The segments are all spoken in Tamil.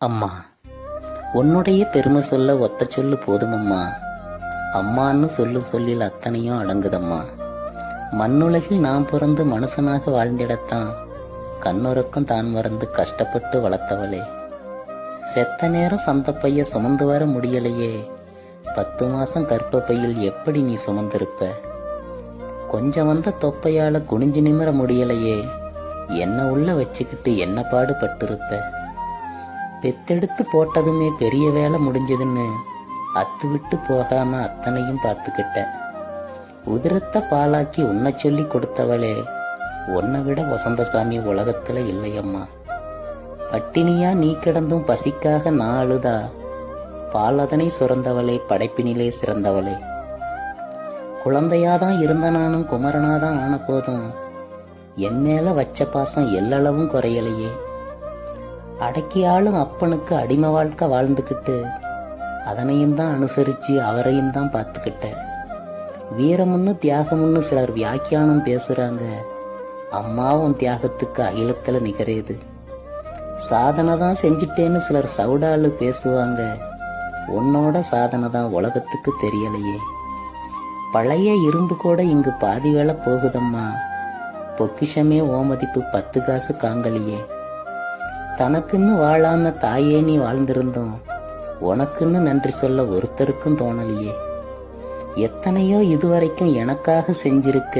அம்மா, உன்னுடைய பெருமை சொல்ல ஒத்த சொல்லு போதுமம்மா. அம்மான்னு சொல்லில் அத்தனையும் அடங்குதம்மா. மண்ணுலகில் நாம் பிறந்து மனுஷனாக வாழ்ந்திடத்தான் கண்ணுறக்கம் தான் மறந்து கஷ்டப்பட்டு வளர்த்தவளே. செத்த நேரம் சந்தப்பைய சுமந்து வர முடியலையே, 10 மாசம் கர்ப்பப்பையில் எப்படி நீ சுமந்திருப்ப? கொஞ்சம் வந்த தொப்பையால குனிஞ்சு நிமிர முடியலையே, என்ன உள்ள வச்சுக்கிட்டு என்ன பாடுபட்டிருப்ப? பெத்தெடுத்து போட்டதுமே பெரிய வேலை முடிஞ்சதுன்னு அத்து விட்டு போகாம அத்தனையும் பார்த்துக்கிட்ட. உதிரத்தை பாலாக்கி உன்னை சொல்லி கொடுத்தவளே, உன்னை விட வசந்தசாமி உலகத்துல இல்லையம்மா. பட்டினியா நீ கிடந்தும் பசிக்காக நான் அழுதா, பாலதனை சுரந்தவளே, படைப்பினிலே சிறந்தவளே. குழந்தையாதான் இருந்த நானும் குமரனாதான் ஆன போதும் என் மேல வச்ச பாசம் எல்லளவும் குறையலையே. அடக்கியாலும் அப்பனுக்கு அடிமை வாழ்க்கை வாழ்ந்துக்கிட்டு அதனையும் தான் அனுசரிச்சு அவரையும் தான் பார்த்துக்கிட்ட. வீரமுன்னு தியாகமுன்னு சிலர் வியாக்கியானம் பேசுறாங்க, அம்மாவும் தியாகத்துக்கு அகிலத்துல நிகரேது. சாதனை தான் செஞ்சிட்டேன்னு சிலர் சவுடாலு பேசுவாங்க, உன்னோட சாதனை தான் உலகத்துக்கு தெரியலையே. பழைய இரும்பு கூட இங்கு பாதி வேலை போகுதம்மா, பொக்கிஷமே ஓமதிப்பு 10 காசு காங்கலியே. தனக்குன்னு வாழாம தாயே நீ வாழ்ந்திருந்தோம், உனக்குன்னு நன்றி சொல்ல ஒருத்தருக்கும் தோணலையே. எத்தனையோ இதுவரைக்கும் எனக்காக செஞ்சிருக்க,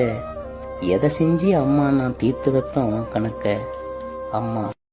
எதை செஞ்சு அம்மா நான் தீர்த்து வைப்பேன் உன் கணக்க. அம்மா.